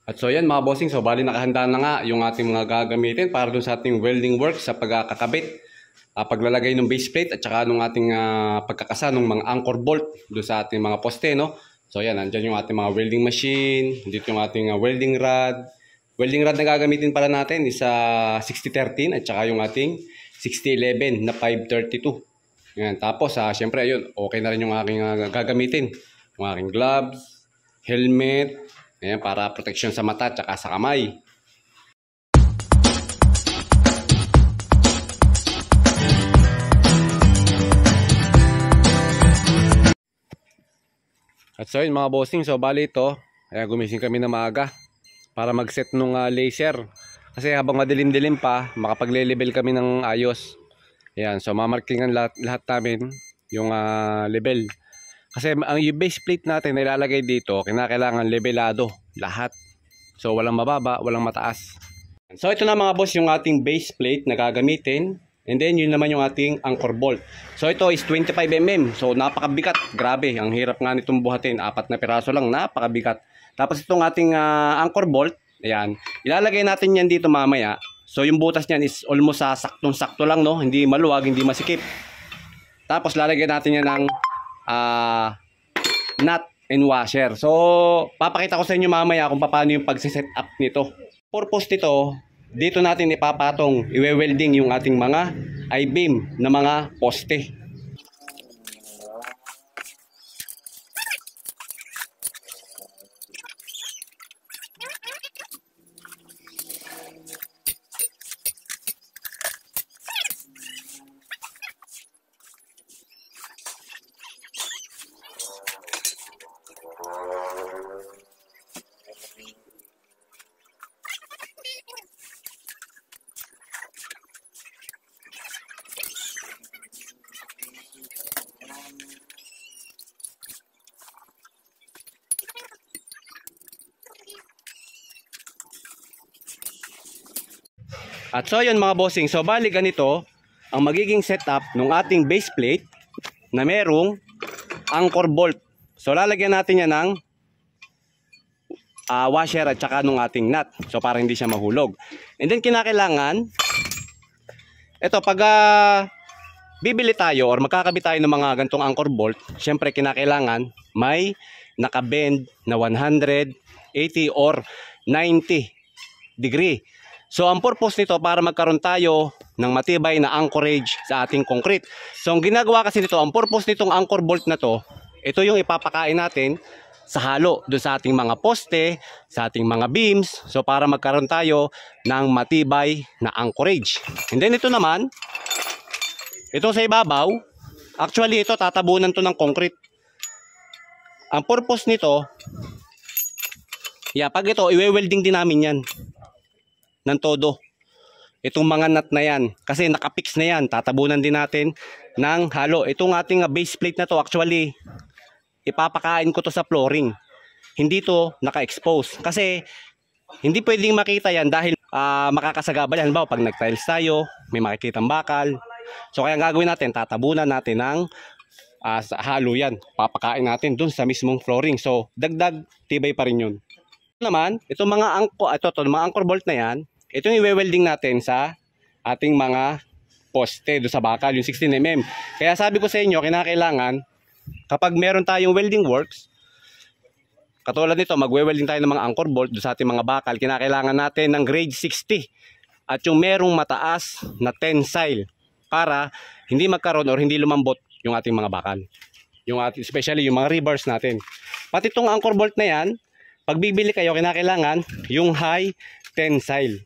At so yan mga bossing, so bali nakahanda na nga yung ating mga gagamitin para dun sa ating welding work sa pagkakabit, paglalagay ng base plate at saka nung ating pagkakasa ng mga anchor bolt dun sa ating mga poste, no? So yan, nandyan yung ating mga welding machine, dito yung ating welding rod. Welding rod na gagamitin pala natin is 6013 at saka yung ating 6011 na 532. Yan, tapos syempre ayun, okay na rin yung aking gagamitin. Yung aking gloves, helmet, ayan, para protection sa mata at saka sa kamay. At so yun mga bossing, so bali ito, ayan, gumising kami na maaga para mag-set nung laser. Kasi habang madilim-dilim pa, makapag-level kami ng ayos. Ayan, so mamarkingan lahat namin yung level. Kasi ang base plate natin na ilalagay dito, kinakailangan levelado lahat. So walang mababa, walang mataas. So ito na mga boss yung ating base plate na gagamitin. And then yun naman yung ating anchor bolt. So ito is 25mm. So napakabigat. Grabe, ang hirap nga nitong buhatin. 4 na piraso lang, napakabigat. Tapos itong ating anchor bolt, ayan, ilalagay natin yan dito mamaya. So yung butas niyan is almost saktong-sakto lang, no? Hindi maluwag, hindi masikip. Tapos lalagyan natin yan ng nut and washer. So papakita ko sa inyo mamaya kung paano yung pagsiset up nito. Purpose nito, dito natin ipapatong, iwe-welding yung ating mga I-beam na mga poste. At so yun mga bossing, so bali ganito ang magiging setup ng ating base plate na merong anchor bolt. So lalagyan natin yan ng washer at saka nung ating nut. So para hindi siya mahulog. And then kinakailangan, ito pag bibili tayo or magkakabit tayo ng mga gantong anchor bolt, syempre kinakailangan may nakabend na 180 or 90 degree. So ang purpose nito para magkaroon tayo ng matibay na anchorage sa ating concrete. So ang ginagawa kasi nito, ang purpose nitong anchor bolt na to, ito yung ipapakain natin sa halo doon sa ating mga poste, sa ating mga beams. So para magkaroon tayo ng matibay na anchorage. And then ito naman, ito sa ibabaw, actually ito tatabunan to ng concrete. Ang purpose nito, pag ito, iwe-welding din namin yan ng todo. Itong mga nut na yan, kasi nakapix na yan, tatabunan din natin ng halo. Itong ating base plate na to, actually ipapakain ko to sa flooring, hindi to naka-expose kasi hindi pwedeng makita yan dahil makakasagabal yan. Halimbawa pag nag-tiles tayo, may makikitang bakal. So kaya gagawin natin, tatabunan natin ng sa halo yan, papakain natin dun sa mismong flooring. So dagdag tibay pa rin yun. Naman, itong mga mga anchor bolt na yan, ito yung i-welding natin sa ating mga poste do sa bakal, yung 16mm. Kaya sabi ko sa inyo, kinakailangan kapag meron tayong welding works, katulad nito, magwe-welding tayo ng mga anchor bolt do sa ating mga bakal, kinakailangan natin ng grade 60 at yung merong mataas na tensile para hindi magkaroon or hindi lumambot yung ating mga bakal. Especially yung mga rebars natin. Pati itong anchor bolt na yan, pag bibili kayo, kinakailangan yung high tensile.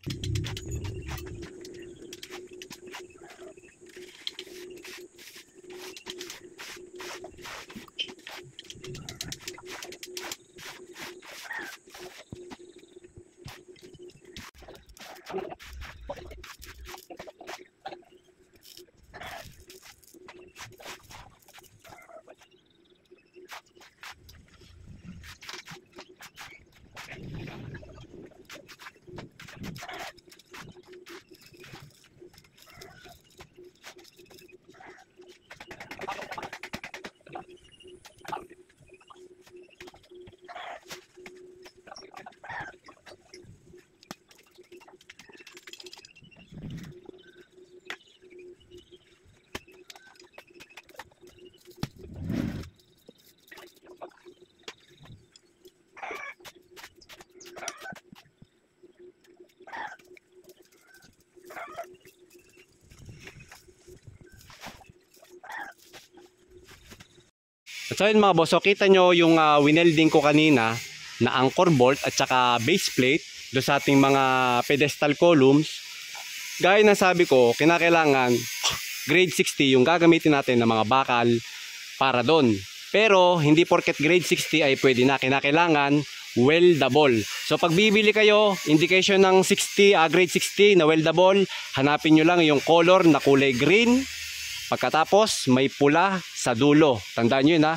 So yun mga boss, so kita nyo yung winelding ko kanina na anchor bolt at saka base plate do sa ating mga pedestal columns. Gaya na sabi ko, kinakailangan grade 60 yung gagamitin natin ng mga bakal para doon. Pero hindi porket grade 60 ay pwede na, kinakailangan weldable. So pag bibili kayo, indication ng 60, grade 60 na weldable, hanapin nyo lang yung color na kulay green. Pagkatapos may pula sa dulo. Tandaan nyo yun ha.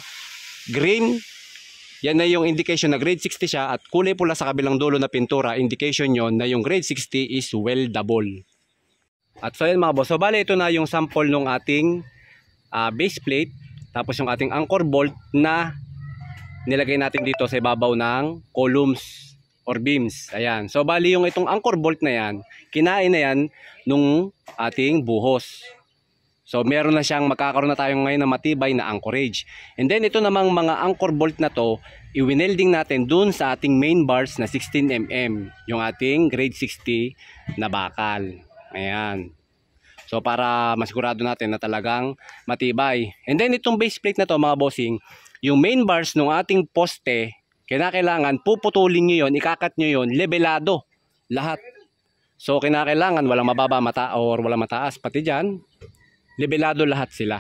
Green, yan na yung indication na grade 60 siya, at kulay pula sa kabilang dulo na pintura, indication yon na yung grade 60 is weldable. At so yan mga boss, so bale ito na yung sample ng ating base plate, tapos yung ating anchor bolt na nilagay natin dito sa ibabaw ng columns or beams. Ayan, so bali yung itong anchor bolt na yan, kinain na yan nung ating buhos. So meron na siyang, magkakaroon na tayo ngayon ng matibay na anchorage. And then ito namang mga anchor bolt na to, i-welding natin dun sa ating main bars na 16mm, yung ating grade 60 na bakal. Ayan. So para masigurado natin na talagang matibay. And then itong base plate na to mga bossing, yung main bars ng ating poste, kinakailangan puputulin nyo yon, ikakat nyo yon, levelado lahat. So kinakailangan walang mababa or walang mataas, pati dyan levelado lahat sila.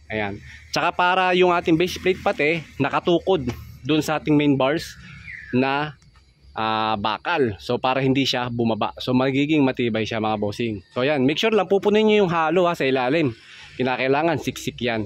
Ayan. Tsaka para yung ating base plate pati nakatukod dun sa ating main bars na bakal. So para hindi siya bumaba. So magiging matibay siya mga bossing. So ayan, make sure lang pupunin nyo yung halo sa ilalim. Kinakailangan siksik yan.